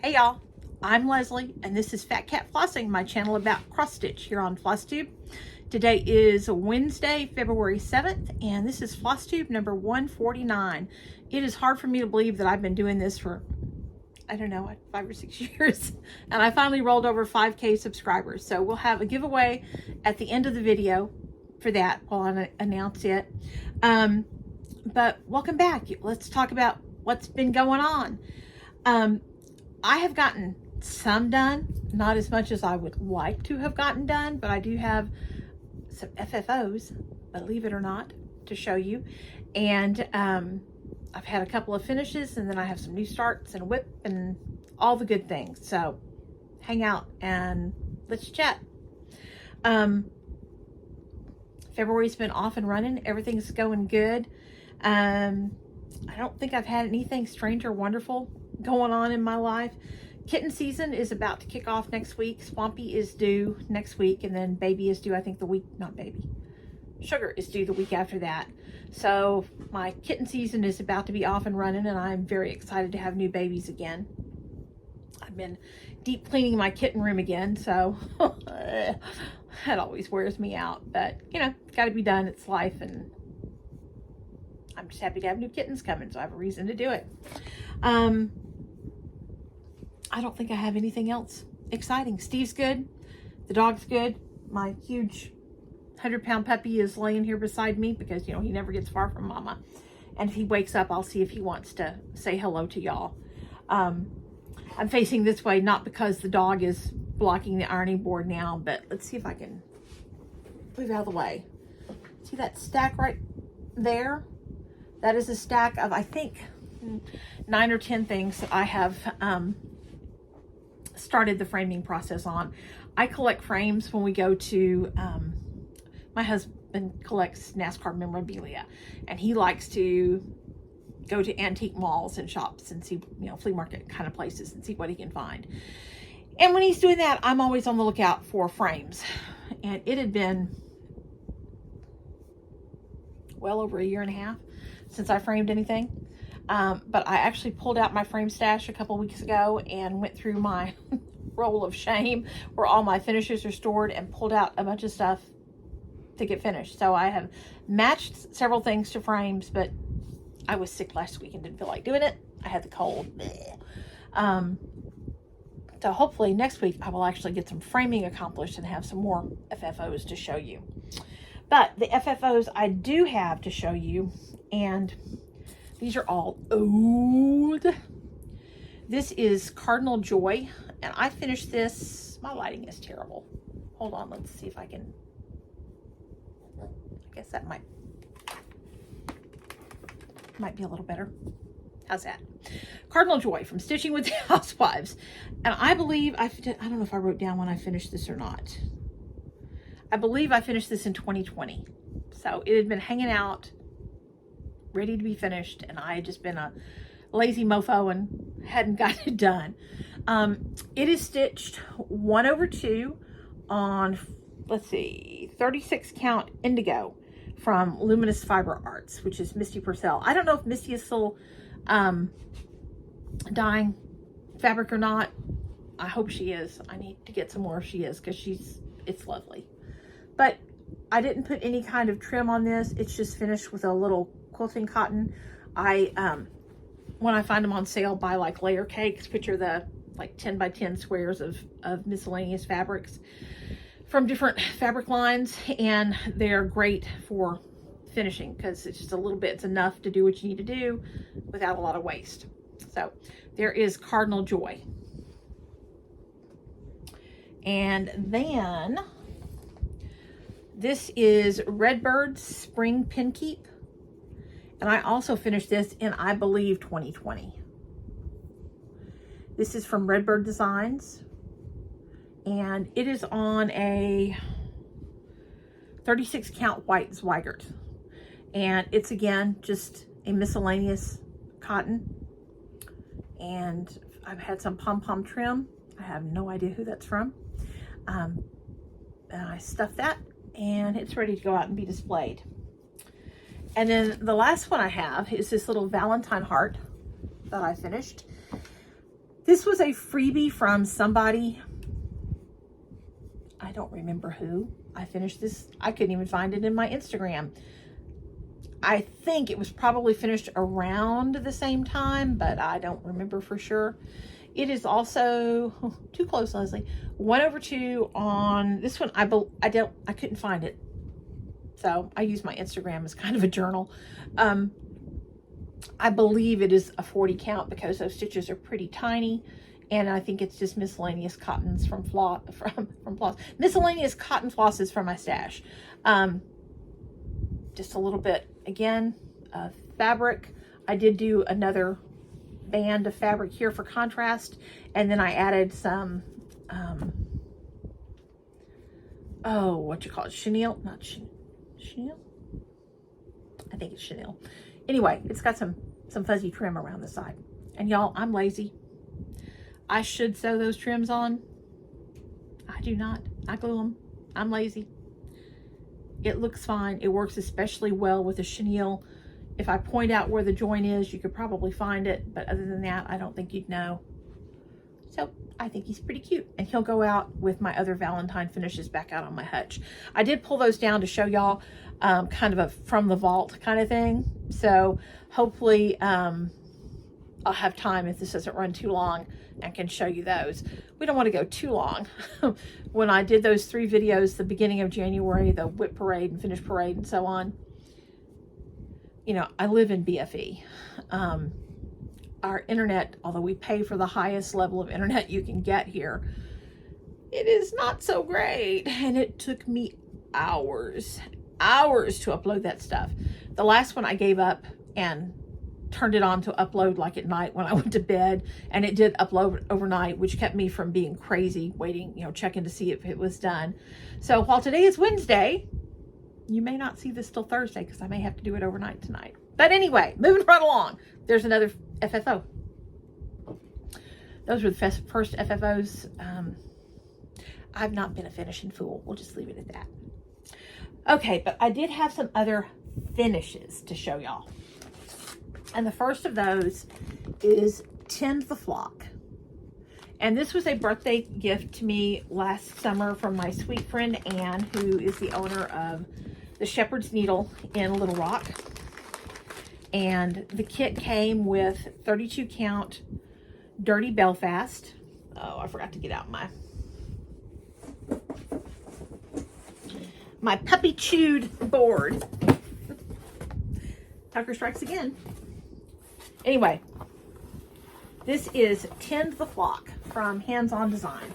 Hey y'all, I'm Leslie and this is Fat Cat Flossing, my channel about cross stitch here on FlossTube. Today is Wednesday, February 7th, and this is FlossTube number 149. It is hard for me to believe that I've been doing this for, I don't know, 5 or 6 years, and I finally rolled over 5K subscribers. So we'll have a giveaway at the end of the video for that while I announce it. But welcome back. Let's talk about what's been going on. I have gotten some done, not as much as I would like to have gotten done, but I do have some FFOs, believe it or not, to show you. And I've had a couple of finishes, and then I have some new starts and a whip and all the good things. So hang out and let's chat. February's been off and running. Everything's going good. I don't think I've had anything strange or wonderful going on in my life. Kitten season is about to kick off next week. Swampy is due next week, and then Baby is due, I think, the week, not Baby, Sugar is due the week after that. So my kitten season is about to be off and running, and I'm very excited to have new babies again. I've been deep cleaning my kitten room again, so that always wears me out, but you know, it's got to be done. It's life, and I'm just happy to have new kittens coming, so I have a reason to do it. I don't think I have anything else exciting. Steve's good. The dog's good. My huge 100-pound puppy is laying here beside me because, you know, he never gets far from Mama. And if he wakes up, I'll see if he wants to say hello to y'all. I'm facing this way, not because the dog is blocking the ironing board now, but let's see if I can move out of the way. See that stack right there? That is a stack of, I think, 9 or 10 things that I have started the framing process on. I collect frames when we go to, my husband collects NASCAR memorabilia, and he likes to go to antique malls and shops and see, you know, flea market kind of places and see what he can find. And when he's doing that, I'm always on the lookout for frames. And it had been well over 1.5 years since I framed anything. But I actually pulled out my frame stash a couple weeks ago and went through my roll of shame where all my finishes are stored and pulled out a bunch of stuff to get finished. So I have matched several things to frames, but I was sick last week and didn't feel like doing it. I had the cold. So hopefully next week I will actually get some framing accomplished and have some more FFOs to show you. But the FFOs I do have to show you, and these are all old. This is Cardinal Joy, and I finished this. My lighting is terrible. Hold on, let's see if I can. I guess that might be a little better. How's that? Cardinal Joy from Stitching with the Housewives. And I believe, I don't know if I wrote down when I finished this or not. I believe I finished this in 2020. So it had been hanging out, ready to be finished, and I had just been a lazy mofo and hadn't got it done. It is stitched 1/2 on, let's see, 36 count indigo from Luminous Fiber Arts, which is Misty Purcell. I don't know if Misty is still dyeing fabric or not. I hope she is. I need to get some more if she is, because it's lovely. But I didn't put any kind of trim on this. It's just finished with a little quilting cotton. When I find them on sale, buy like layer cakes, which are the like 10 by 10 squares of miscellaneous fabrics from different fabric lines, and they're great for finishing because it's just a little bit, it's enough to do what you need to do without a lot of waste. So there is Cardinal Joy. And then this is Redbirds Spring Pinkeep. And I also finished this in, I believe, 2020. This is from Redbird Designs. And it is on a 36 count white Zweigart. And it's, again, just a miscellaneous cotton. And I've had some pom-pom trim. I have no idea who that's from. And I stuffed that, and it's ready to go out and be displayed. And then the last one I have is this little Valentine heart that I finished. This was a freebie from somebody. I don't remember who. I finished this. I couldn't even find it in my Instagram. I think it was probably finished around the same time, but I don't remember for sure. It is also, oh, too close, Leslie. 1/2 on this one. I couldn't find it. So I use my Instagram as kind of a journal. I believe it is a 40 count because those stitches are pretty tiny. And I think it's just miscellaneous cottons from Floss. Miscellaneous cotton flosses from my stash. Just a little bit, again, of fabric. I did do another band of fabric here for contrast. And then I added some, oh, what you call it? Chenille? Not chenille? I think it's chenille. Anyway, it's got some fuzzy trim around the side. And y'all, I'm lazy. I should sew those trims on. I do not. I glue them. I'm lazy. It looks fine. It works especially well with the chenille. If I point out where the joint is, you could probably find it. But other than that, I don't think you'd know. So I think he's pretty cute. And he'll go out with my other Valentine finishes back out on my hutch. I did pull those down to show y'all kind of a from the vault kind of thing. So hopefully I'll have time if this doesn't run too long and can show you those. We don't want to go too long. When I did those 3 videos, the beginning of January, the whip parade and finish parade and so on, you know, I live in BFE. Our internet, although we pay for the highest level of internet you can get here, it is not so great. And it took me hours to upload that stuff. The last one I gave up and turned it on to upload like at night when I went to bed, and it did upload overnight, which kept me from being crazy waiting, you know, checking to see if it was done. So while today is Wednesday, you may not see this till Thursday because I may have to do it overnight tonight. But anyway, moving right along, there's another FFO. Those were the first FFOs. I've not been a finishing fool. We'll just leave it at that. Okay, but I did have some other finishes to show y'all. And the first of those is Tend the Flock. And this was a birthday gift to me last summer from my sweet friend Anne, who is the owner of the Shepherd's Needle in Little Rock. And the kit came with 32 count Dirty Belfast. Oh, I forgot to get out my puppy chewed board. Tucker strikes again. Anyway, this is Tend the Flock from Hands On Design.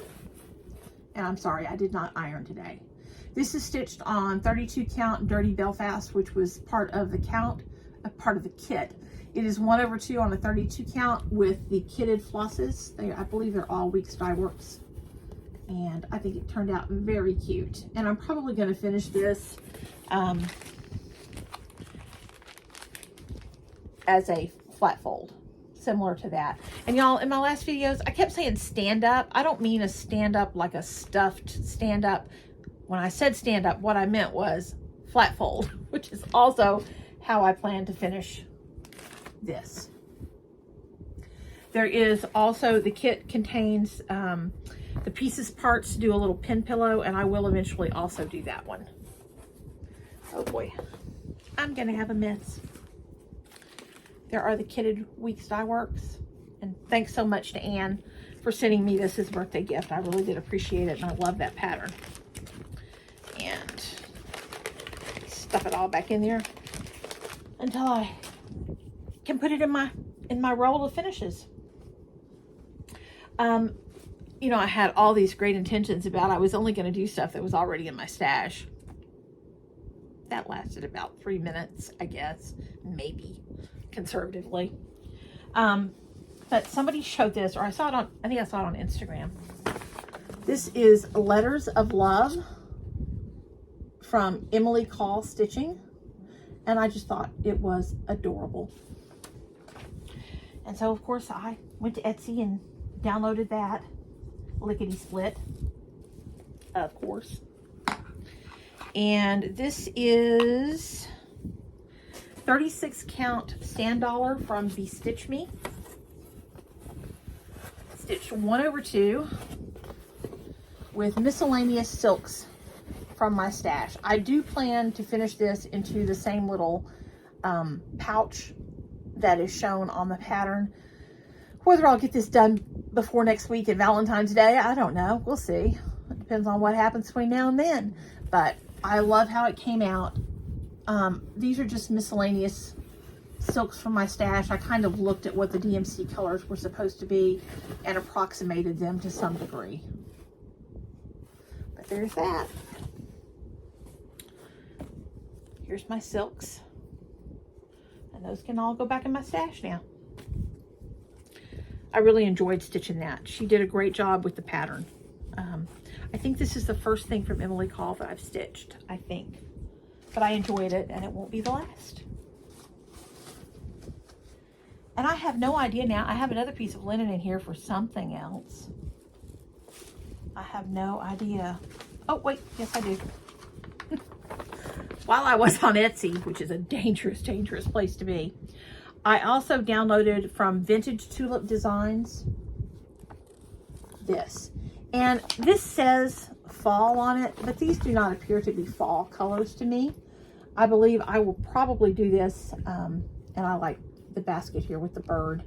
And I'm sorry, I did not iron today. This is stitched on 32 count Dirty Belfast, which was part of the part of the kit. It is 1/2 on a 32 count with the kitted flosses. I believe they're all Weeks Dye Works. And I think it turned out very cute. And I'm probably going to finish this as a flat fold, similar to that. And y'all, in my last videos, I kept saying stand up. I don't mean a stand up like a stuffed stand up. When I said stand up, what I meant was flat fold, which is also how I plan to finish this. There is also, the kit contains the pieces parts to do a little pin pillow, and I will eventually also do that one. Oh boy, I'm gonna have a mess. There are the kitted Weeks Dye Works, and thanks so much to Anne for sending me this as a birthday gift. I really did appreciate it, and I love that pattern. And stuff it all back in there until I can put it in my roll of finishes. You know, I had all these great intentions about I was only going to do stuff that was already in my stash. That lasted about 3 minutes, I guess, maybe, conservatively. But somebody showed this, or I think I saw it on Instagram. This is Letters of Love from Emily Call Stitching, and I just thought it was adorable. And so, of course, I went to Etsy and downloaded that lickety split, of course. And this is 36 count stand dollar from Bestitch Me. stitched 1/2 with miscellaneous silks from my stash. I do plan to finish this into the same little pouch that is shown on the pattern. Whether I'll get this done before next week at Valentine's Day, I don't know. We'll see. It depends on what happens between now and then. But I love how it came out. These are just miscellaneous silks from my stash. I kind of looked at what the DMC colors were supposed to be and approximated them to some degree. But there's that. Here's my silks. And those can all go back in my stash now. I really enjoyed stitching that. She did a great job with the pattern. I think this is the first thing from Emily Call that I've stitched, I think. But I enjoyed it, and it won't be the last. And I have no idea now. I have another piece of linen in here for something else. I have no idea. Oh, wait. Yes, I do. While I was on Etsy, which is a dangerous, dangerous place to be, I also downloaded from Vintage Tulip Designs this. And this says fall on it, but these do not appear to be fall colors to me. I believe I will probably do this, and I like the basket here with the bird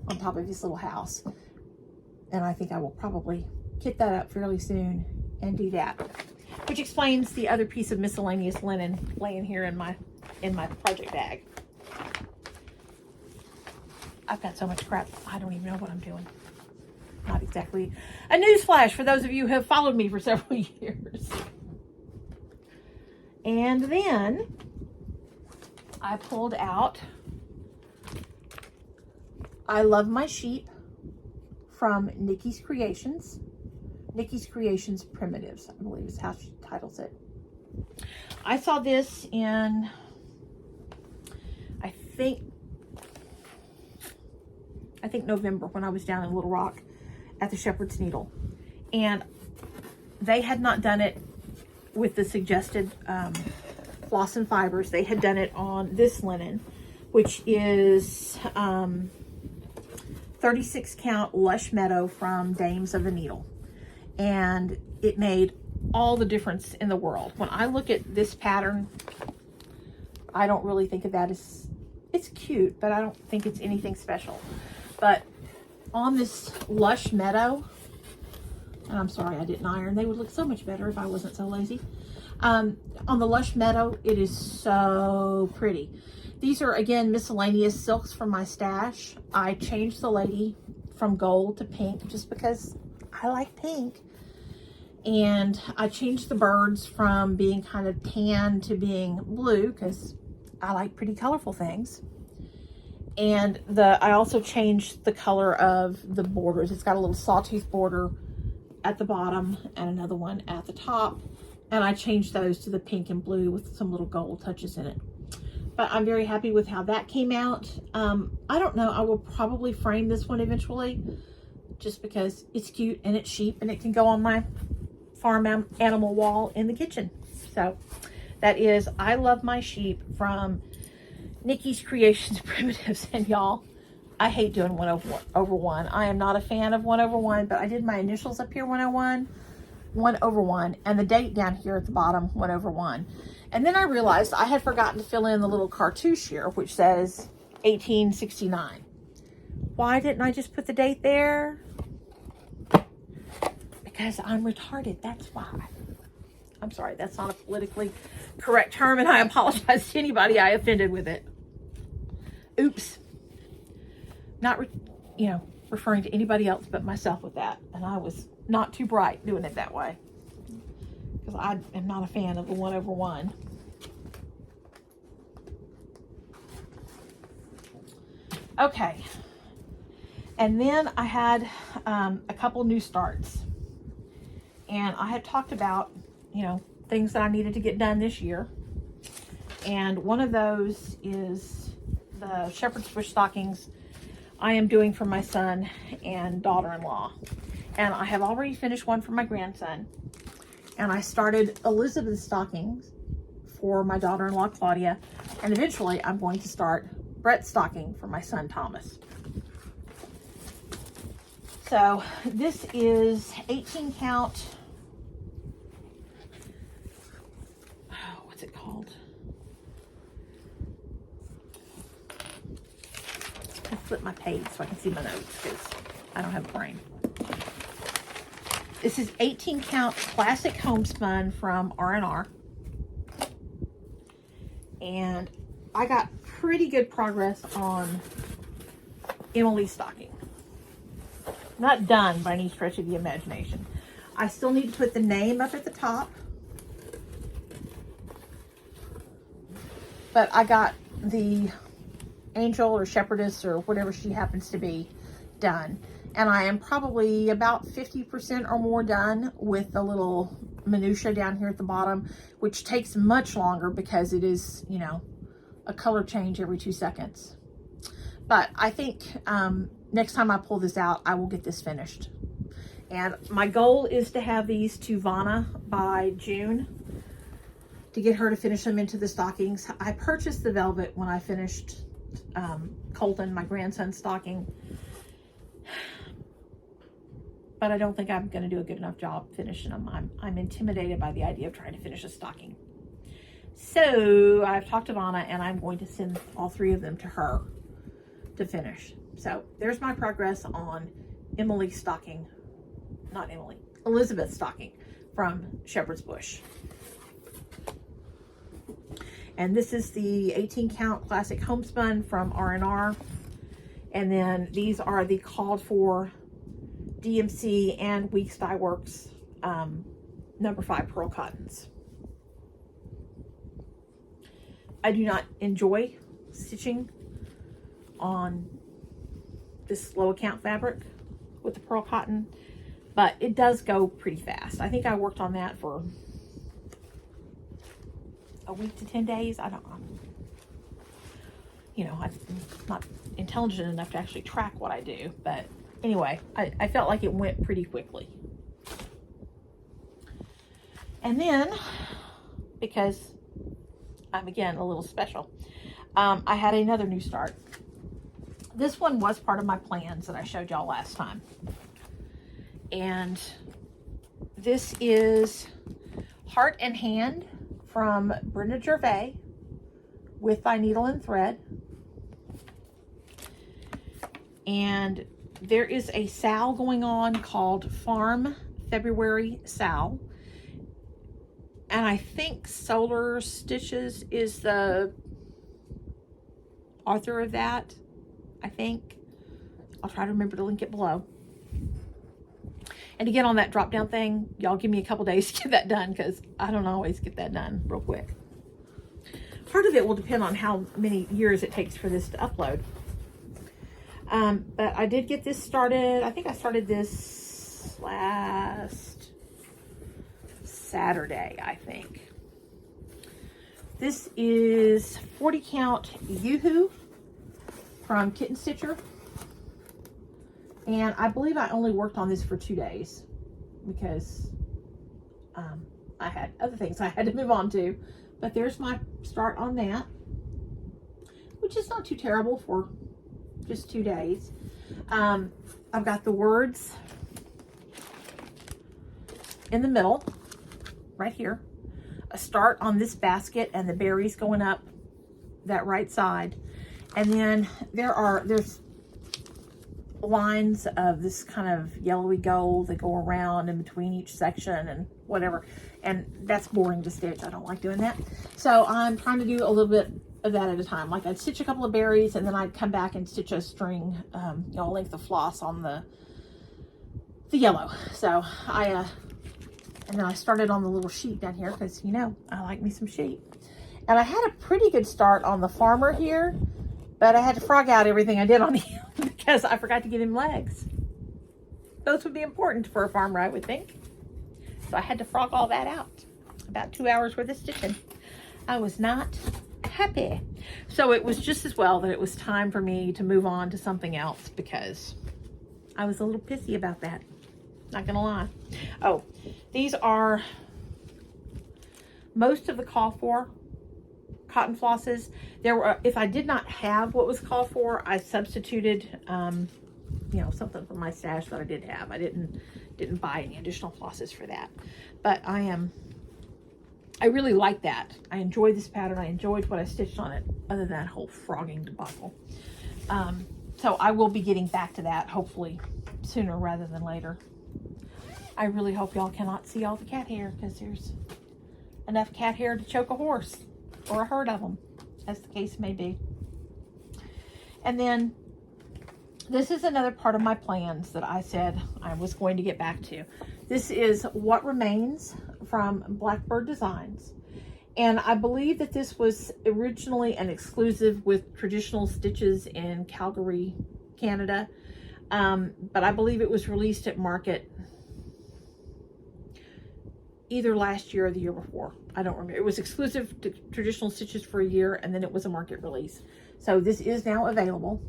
on top of this little house. And I think I will probably kit that up fairly soon and do that. Which explains the other piece of miscellaneous linen laying here in my project bag. I've got so much crap, I don't even know what I'm doing. Not exactly a newsflash for those of you who have followed me for several years. And then I pulled out I Love My Sheep from NikysCreations. NikysCreations Primitives, I believe is how she titles it. I saw this in, I think November, when I was down in Little Rock at the Shepherd's Needle. And they had not done it with the suggested floss and fibers. They had done it on this linen, which is 36 count Lush Meadow from Dames of the Needle. And it made all the difference in the world. When I look at this pattern, I don't really think of that as, it's cute, but I don't think it's anything special. But on this Lush Meadow, and I'm sorry I didn't iron, they would look so much better if I wasn't so lazy. On the Lush Meadow, it is so pretty. These are, again, miscellaneous silks from my stash. I changed the lady from gold to pink just because I like pink. And I changed the birds from being kind of tan to being blue because I like pretty colorful things. And I also changed the color of the borders. It's got a little sawtooth border at the bottom and another one at the top. And I changed those to the pink and blue with some little gold touches in it. But I'm very happy with how that came out. I don't know, I will probably frame this one eventually just because it's cute and it's cheap and it can go on my farm animal wall in the kitchen. So that is I Love My Sheep from NikysCreations Primitives. And y'all, I hate doing 1/1. I am not a fan of 1/1, but I did my initials up here 1/1, 1/1, and the date down here at the bottom 1/1. And then I realized I had forgotten to fill in the little cartouche here, which says 1869. Why didn't I just put the date there? Because I'm retarded, that's why. I'm sorry, that's not a politically correct term, and I apologize to anybody I offended with it. Oops. Not, referring to anybody else but myself with that. And I was not too bright doing it that way. Because I am not a fan of the 1/1. Okay. And then I had a couple new starts. And I had talked about, things that I needed to get done this year. And one of those is the shepherd's bush stockings I am doing for my son and daughter-in-law. And I have already finished one for my grandson. And I started Elizabeth stockings for my daughter-in-law, Claudia. And eventually I'm going to start Brett's stocking for my son, Thomas. So this is 18 count. Oh, what's it called? I flip my page so I can see my notes because I don't have a brain. This is 18 count classic homespun from R&R. And I got pretty good progress on Emily's stocking. Not done by any stretch of the imagination. I still need to put the name up at the top. But I got the angel or shepherdess or whatever she happens to be done. And I am probably about 50% or more done with the little minutia down here at the bottom, which takes much longer because it is, you know, a color change every 2 seconds. But I think next time I pull this out, I will get this finished. And my goal is to have these to Vanna by June to get her to finish them into the stockings. I purchased the velvet when I finished Colton, my grandson's stocking. But I don't think I'm going to do a good enough job finishing them. I'm intimidated by the idea of trying to finish a stocking. So I've talked to Vanna and I'm going to send all 3 of them to her to finish. So there's my progress on Emily's stocking, not Emily, Elizabeth's stocking from Shepherd's Bush. And this is the 18 count classic homespun from R&R. And then these are the called for DMC and Weeks Dye Works number 5 pearl cottons. I do not enjoy stitching on this low account fabric with the pearl cotton, but it does go pretty fast. I think I worked on that for a week to 10 days. I don't know. You know, I'm not intelligent enough to actually track what I do, but anyway, I felt like it went pretty quickly. And then, because I'm again a little special, I had another new start. This one was part of my plans that I showed y'all last time. And this is Heart and Hand from Brenda Gervais with Thy Needle and Thread. And there is a sal going on called Farm February Sal. And I think Solar Stitches is the author of that, I think. I'll try to remember to link it below. And again, on that drop down thing, y'all give me a couple days to get that done because I don't always get that done real quick. Part of it will depend on how many years it takes for this to upload. But I did get this started. I think I started this last Saturday, I think. This is 40 count Yoo-Hoo from Kitten Stitcher. And I believe I only worked on this for 2 days because I had other things I had to move on to. But there's my start on that, which is not too terrible for just 2 days. I've got the words in the middle, right here. A start on this basket and the berries going up that right side. And then there's lines of this kind of yellowy gold that go around in between each section and whatever. And that's boring to stitch. I don't like doing that. So I'm trying to do a little bit of that at a time. Like I'd stitch a couple of berries and then I'd come back and stitch a string, you know, a length of floss on the yellow. So and then I started on the little sheet down here because, you know, I like me some sheet. And I had a pretty good start on the farmer here, but I had to frog out everything I did on him because I forgot to give him legs. Those would be important for a farmer, I would think. So I had to frog all that out. About 2 hours worth of stitching. I was not happy. So it was just as well that it was time for me to move on to something else because I was a little pissy about that. Not gonna lie. Oh, these are most of the call for cotton flosses. There were, if I did not have what was called for, I substituted, you you know, something from my stash that I did have. I didn't buy any additional flosses for that. But I really like that. I enjoyed this pattern. I enjoyed what I stitched on it, other than that whole frogging debacle. So I will be getting back to that, hopefully sooner rather than later. I really hope y'all cannot see all the cat hair, because there's enough cat hair to choke a horse, or a herd of them, as the case may be. And then this is another part of my plans that I said I was going to get back to. This is What Remains from Blackbird Designs. And I believe that this was originally an exclusive with Traditional Stitches in Calgary, Canada. But I believe it was released at market either last year or the year before. I don't remember. It was exclusive to Traditional Stitches for a year, and then it was a market release. So this is now available.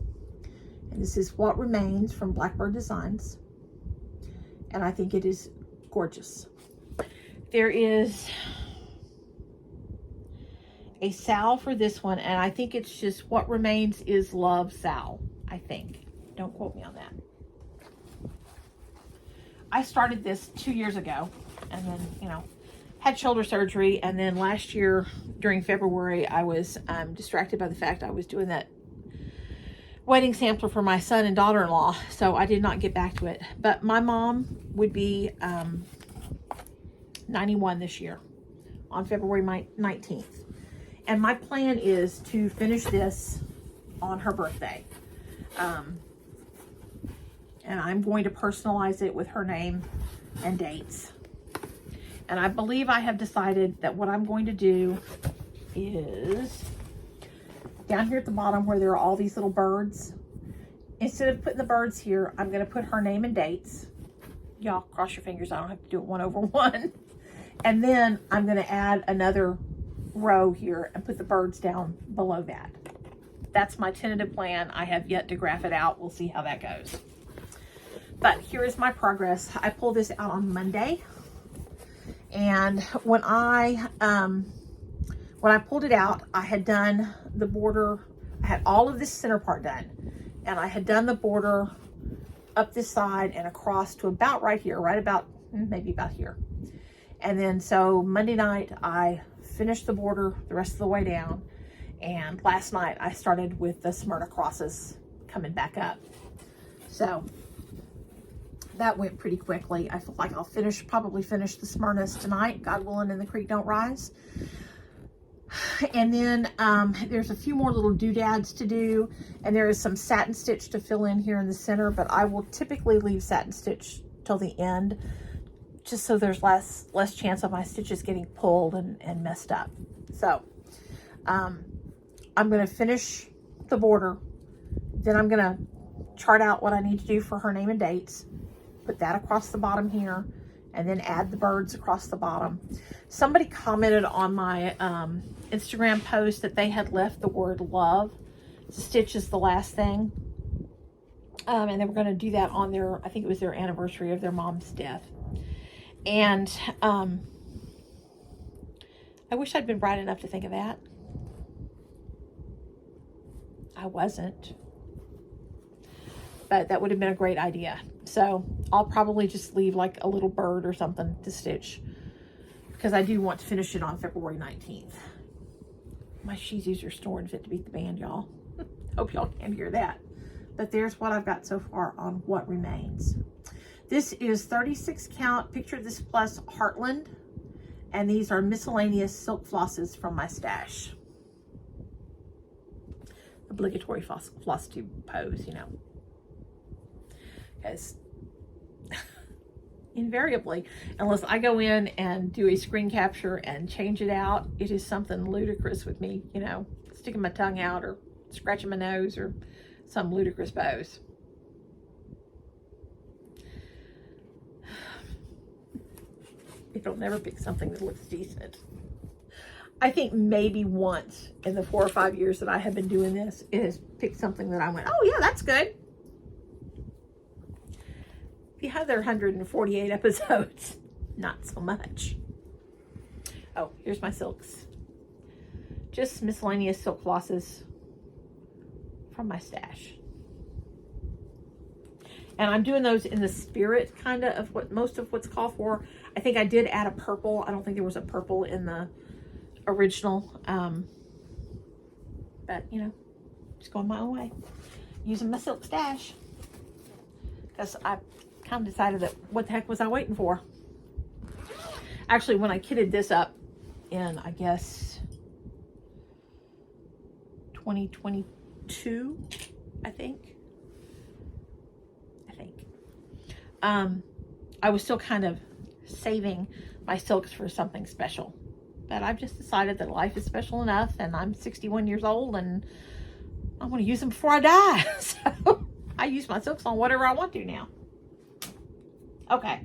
And this is What Remains from Blackbird Designs. And I think it is gorgeous. There is a Sal for this one, and I think it's just What Remains is Love Sal, I think. Don't quote me on that. I started this 2 years ago, and then, you know, had shoulder surgery, and then last year during February I was distracted by the fact I was doing that wedding sampler for my son and daughter-in-law, so I did not get back to it. But my mom would be 91 this year on February 19th, and my plan is to finish this on her birthday. And I'm going to personalize it with her name and dates. And I believe I have decided that what I'm going to do is down here at the bottom where there are all these little birds, instead of putting the birds here, I'm going to put her name and dates. Y'all cross your fingers, I don't have to do it one over one. And then I'm going to add another row here and put the birds down below that. That's my tentative plan. I have yet to graph it out. We'll see how that goes. But here is my progress. I pulled this out on Monday, and when I pulled it out, I had done the border. I had all of this center part done, and I had done the border up this side and across to about right here, right about maybe about here. And then so Monday night I finished the border the rest of the way down, and last night I started with the Smyrna crosses coming back up. So that went pretty quickly. I feel like I'll probably finish the Smyrnas tonight, God willing, and the creek don't rise. And then there's a few more little doodads to do, and there is some satin stitch to fill in here in the center, but I will typically leave satin stitch till the end, just so there's less chance of my stitches getting pulled and messed up. So I'm going to finish the border, then I'm going to chart out what I need to do for her name and dates, put that across the bottom here, and then add the birds across the bottom. Somebody commented on my Instagram post that they had left the word love. Stitch is the last thing. And they were going to do that on their, I think it was their anniversary of their mom's death. And I wish I'd been bright enough to think of that. I wasn't. But that would have been a great idea. So I'll probably just leave like a little bird or something to stitch, because I do want to finish it on February 19th. My Shih Tzus are snoring fit to beat the band, y'all. Hope y'all can hear that. But there's what I've got so far on What Remains. This is 36 count Picture This Plus Heartland, and these are miscellaneous silk flosses from my stash. Obligatory floss tube pose, you know. Because invariably, unless I go in and do a screen capture and change it out, it is something ludicrous with me, you know, sticking my tongue out or scratching my nose or some ludicrous pose. It'll never pick something that looks decent. I think maybe once in the 4 or 5 years that I have been doing this, it has picked something that I went, oh yeah, that's good. If you have their 148 episodes, not so much. Oh, here's my silks. Just miscellaneous silk flosses from my stash. And I'm doing those in the spirit kind of what most of what's called for. I think I did add a purple. I don't think there was a purple in the original. But, you know, just going my own way. Using my silk stash. Because I kind of decided that what the heck was I waiting for? Actually, when I kitted this up in, I guess, 2022, I think. I was still kind of saving my silks for something special. But I've just decided that life is special enough, and I'm 61 years old, and I want to use them before I die. So I use my silks on whatever I want to now. Okay.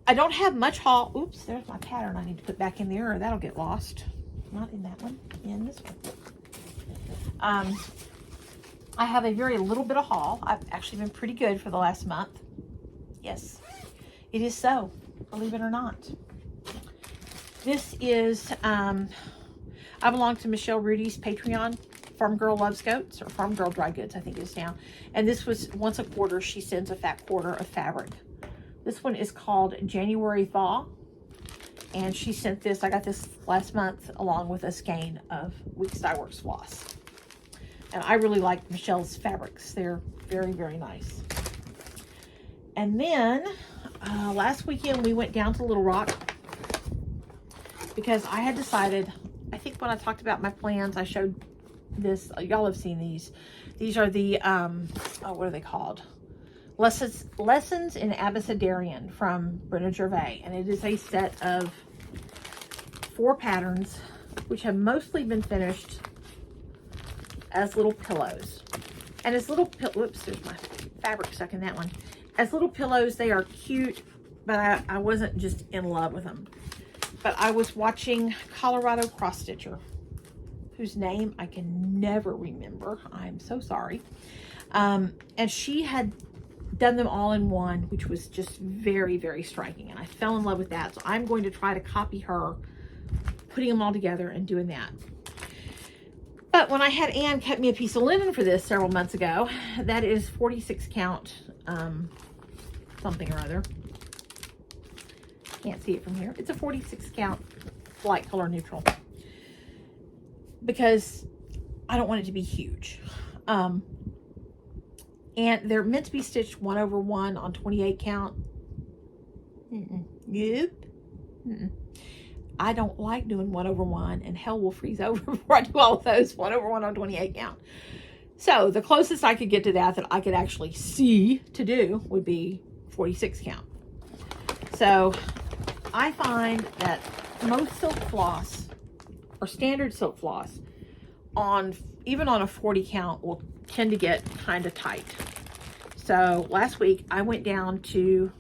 I don't have much haul. Oops, there's my pattern I need to put back in there, or that'll get lost. Not in that one, in this one. I have a very little bit of haul. I've actually been pretty good for the last month. Yes, it is so, believe it or not. This is, I belong to Michelle Rudy's Patreon, Farm Girl Loves Goats, or Farm Girl Dry Goods, I think it is now. And this was once a quarter, she sends a fat quarter of fabric. This one is called January Thaw. And she sent this, I got this last month, along with a skein of Weeks Dye Works floss. And I really like Michelle's fabrics. They're very, very nice. And then, last weekend we went down to Little Rock because I had decided, I think when I talked about my plans, I showed this, y'all have seen these. These are the, what are they called? Lessons in Abecedarian from Brenda Gervais. And it is a set of 4 patterns, which have mostly been finished as little pillows. And as little whoops, there's my fabric stuck in that one. As little pillows, they are cute, but I wasn't just in love with them. But I was watching Colorado Cross Stitcher, whose name I can never remember. I'm so sorry. And she had done them all in one, which was just very, very striking. And I fell in love with that. So I'm going to try to copy her, putting them all together and doing that. But when I had Ann cut me a piece of linen for this several months ago, that is 46 count something or other. Can't see it from here. It's a 46 count light color neutral. Because I don't want it to be huge. And they're meant to be stitched 1/1 on 28 count. Nope. I don't like doing 1/1, and hell will freeze over before I do all of those 1/1 on 28 count. So the closest I could get to that I could actually see to do would be 46 count. So I find that most silk floss, or standard silk floss, even on a 40 count will tend to get kind of tight. So last week I went down to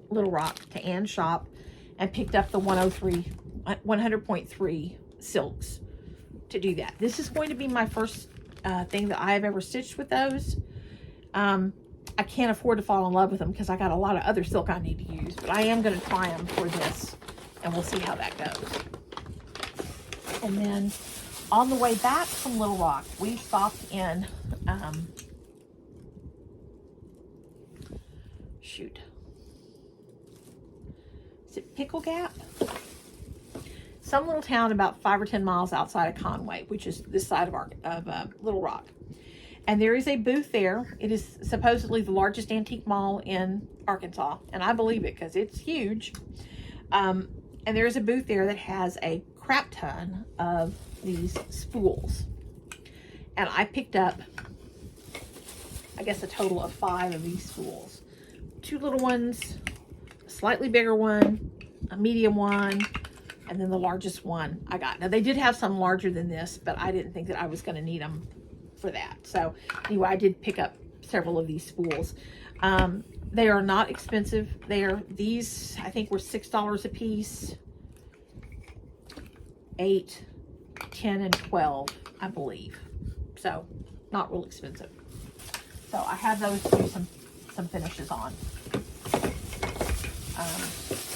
Little Rock to Ann's shop and picked up the 100.3 silks to do that. This is going to be my first thing that I've ever stitched with those. I can't afford to fall in love with them because I got a lot of other silk I need to use, but I am going to try them for this, and we'll see how that goes. And then on the way back from Little Rock, we stopped in, is it Pickle Gap? Some little town about 5 or 10 miles outside of Conway, which is this side of Little Rock. And there is a booth there. It is supposedly the largest antique mall in Arkansas, and I believe it because it's huge. And there is a booth there that has a crap ton of these spools. And I picked up, I guess, a total of 5 of these spools. 2 little ones, a slightly bigger one, a medium one, and then the largest one I got. Now, they did have some larger than this, but I didn't think that I was going to need them for that. So, anyway, I did pick up several of these spools. They are not expensive. These, I think, were $6 a piece. 8, 10, and 12, I believe. So, not real expensive. So, I have those to do some finishes on.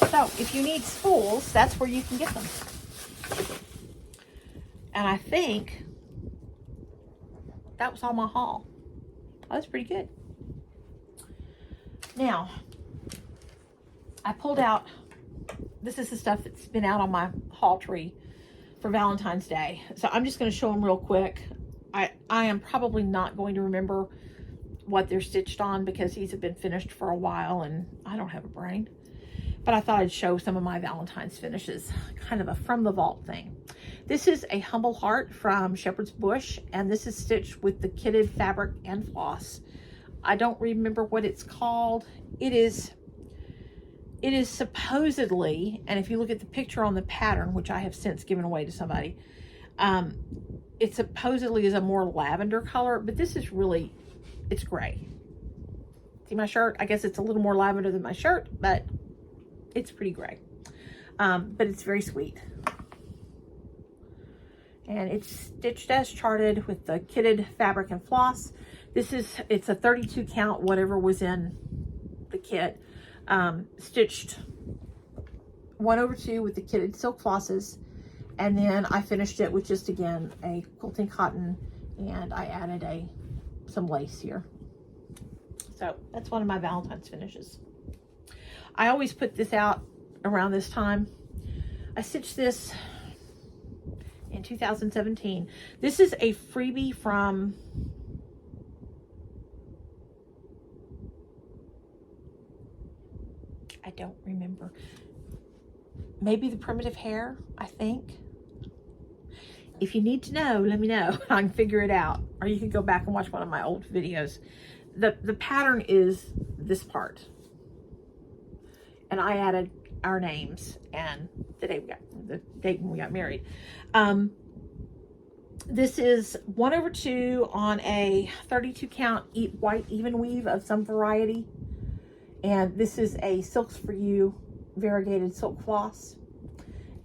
So, if you need spools, that's where you can get them. And I think that was all my haul. That was pretty good. Now, I pulled out, this is the stuff that's been out on my haul tree for Valentine's Day. So I'm just going to show them real quick. I am probably not going to remember what they're stitched on because these have been finished for a while and I don't have a brain. But I thought I'd show some of my Valentine's finishes, kind of a from the vault thing. This is a Humble Heart from Shepherd's Bush, and this is stitched with the kitted fabric and floss. I don't remember what it's called. It is supposedly, and if you look at the picture on the pattern, which I have since given away to somebody, it supposedly is a more lavender color, but this is really, it's gray. See my shirt? I guess it's a little more lavender than my shirt, but it's pretty gray. But it's very sweet. And it's stitched as charted with the kitted fabric and floss. It's a 32 count, whatever was in the kit. Stitched 1/2 with the kitted silk flosses. And then I finished it with just, again, a quilting cotton, and I added some lace here. So that's one of my Valentine's finishes. I always put this out around this time. I stitched this in 2017. This is a freebie from I don't remember. Maybe the Primitive Hare, I think. If you need to know, let me know. I can figure it out. Or you can go back and watch one of my old videos. The pattern is this part. And I added our names and the date when we got married. This is 1/2 on a 32 count white even weave of some variety. And this is a Silks For You variegated silk floss.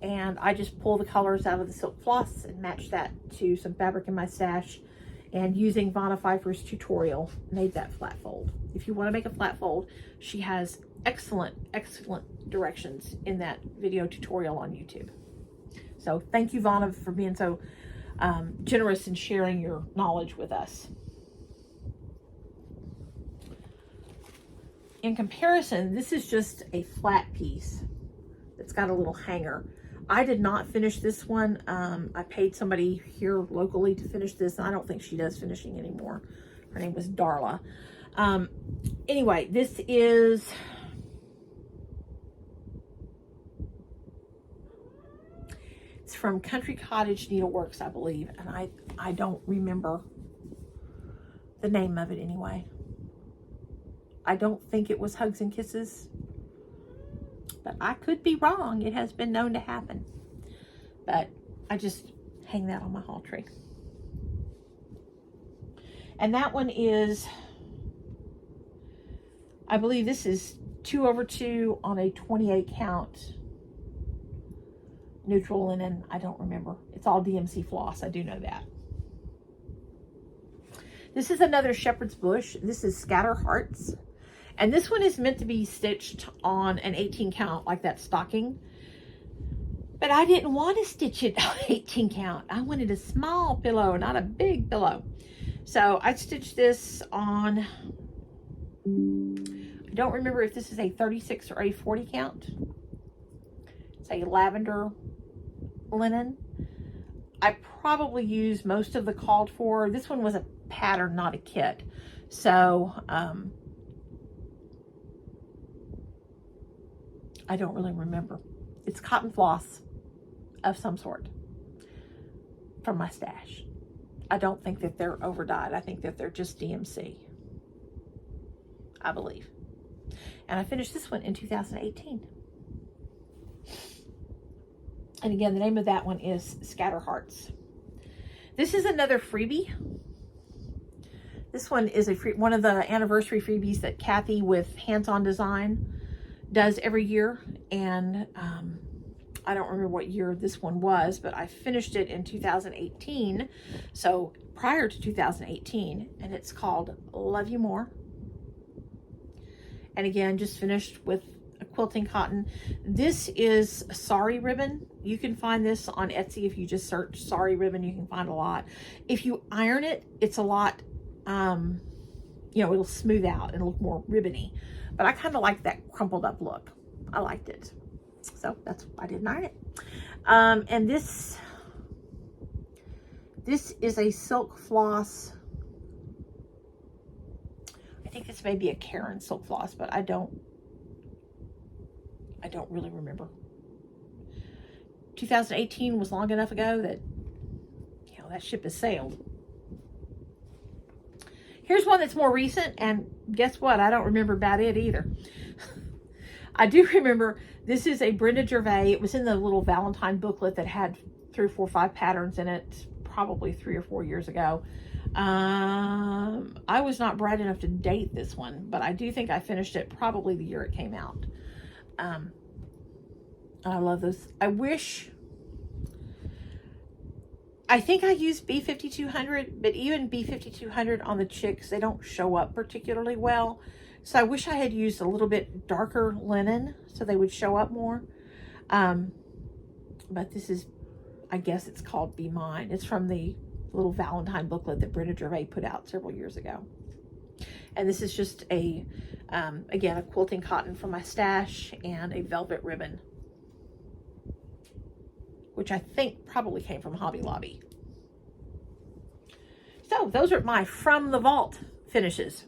And I just pull the colors out of the silk floss and match that to some fabric in my stash. And using Vanna Pfeiffer's tutorial, made that flat fold. If you want to make a flat fold, she has excellent directions in that video tutorial on YouTube. So thank you, Vanna, for being so generous in sharing your knowledge with us. In comparison, this is just a flat piece that's got a little hanger. I did not finish this one. I paid somebody here locally to finish this, and I don't think she does finishing anymore. Her name was Darla. Anyway, this is it's from Country Cottage Needleworks, I believe, and I don't remember the name of it anyway. I don't think it was Hugs and Kisses, but I could be wrong. It has been known to happen. But I just hang that on my haul tree. And that one is, I believe this is 2/2 on a 28 count neutral linen. I don't remember. It's all DMC floss. I do know that. This is another Shepherd's Bush. This is Scatter Hearts. And this one is meant to be stitched on an 18 count, like that stocking. But I didn't want to stitch it on 18 count. I wanted a small pillow, not a big pillow. So I stitched this on, I don't remember if this is a 36 or a 40 count. It's a lavender linen. I probably used most of the called for. This one was a pattern, not a kit. So, I don't really remember. It's cotton floss of some sort from my stash. I don't think that they're overdyed. I think that they're just DMC, I believe. And I finished this one in 2018. And again, the name of that one is Scatter Hearts. This is another freebie. This one is one of the anniversary freebies that Cathy with Hands-On Design does every year. And I don't remember what year this one was, but I finished it in 2018. So prior to 2018, and it's called Love You More. And again, just finished with a quilting cotton. This is sari ribbon. You can find this on Etsy. If you just search sari ribbon, you can find a lot. If you iron it, it's a lot you know, it'll smooth out and look more ribbony. But I kind of like that crumpled up look. I liked it. So that's why I didn't iron it. And this is a silk floss. I think this may be a Karen silk floss, but I don't really remember. 2018 was long enough ago that, you know, that ship has sailed. Here's one that's more recent, and guess what? I don't remember about it either. I do remember this is a Brenda Gervais. It was in the little Valentine booklet that had 3 or 4 or 5 patterns in it, probably 3 or 4 years ago. I was not bright enough to date this one, but I do think I finished it probably the year it came out. I love those. I think I used B5200, but even B5200 on the chicks, they don't show up particularly well. So I wish I had used a little bit darker linen so they would show up more. But this is, I guess it's called Be Mine. It's from the little Valentine booklet that Brenda Gervais put out several years ago. And this is just a, again, a quilting cotton from my stash and a velvet ribbon, which I think probably came from Hobby Lobby. So those are my From the Vault finishes.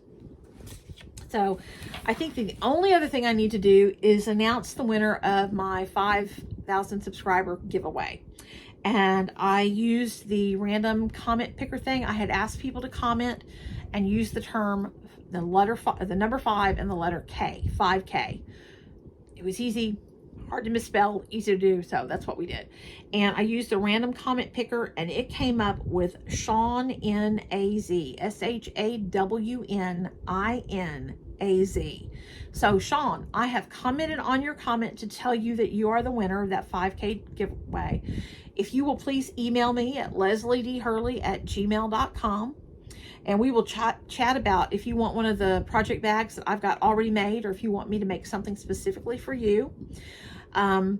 So I think the only other thing I need to do is announce the winner of my 5,000 subscriber giveaway. And I used the random comment picker thing. I had asked people to comment and use the term, the number 5 and the letter K, 5K. It was easy, hard to misspell, easy to do, so that's what we did. And I used a random comment picker, and it came up with Shawn N-A-Z, S-H-A-W-N-I-N-A-Z. So Shawn, I have commented on your comment to tell you that you are the winner of that 5K giveaway. If you will please email me at lesliedhurley@gmail.com, and we will chat about if you want one of the project bags that I've got already made, or if you want me to make something specifically for you. And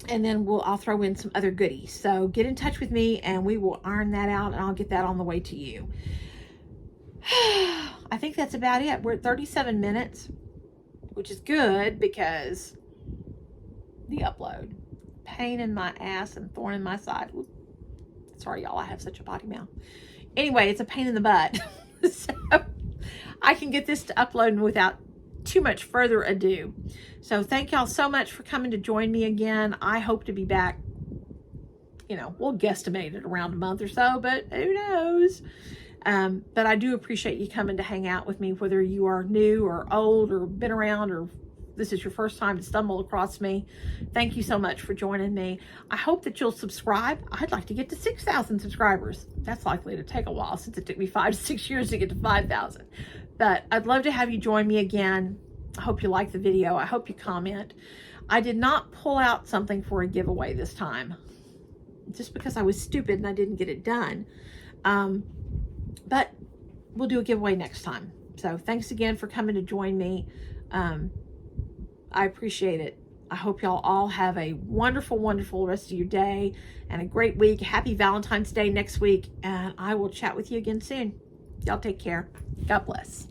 then I'll throw in some other goodies. So get in touch with me and we will iron that out, and I'll get that on the way to you. I think that's about it. We're at 37 minutes, which is good because the upload. Pain in my ass and thorn in my side. Ooh. Sorry, y'all, I have such a potty mouth. Anyway, it's a pain in the butt. So I can get this to upload without too much further ado. So thank y'all so much for coming to join me again. I hope to be back, you know, we'll guesstimate it around a month or so, but who knows? But I do appreciate you coming to hang out with me, whether you are new or old or been around, or this is your first time to stumble across me. Thank you so much for joining me. I hope that you'll subscribe. I'd like to get to 6,000 subscribers. That's likely to take a while since it took me 5 to 6 years to get to 5,000. But I'd love to have you join me again. I hope you like the video. I hope you comment. I did not pull out something for a giveaway this time, just because I was stupid and I didn't get it done. But we'll do a giveaway next time. So thanks again for coming to join me. I appreciate it. I hope y'all all have a wonderful, wonderful rest of your day and a great week. Happy Valentine's Day next week, and I will chat with you again soon. Y'all take care. God bless.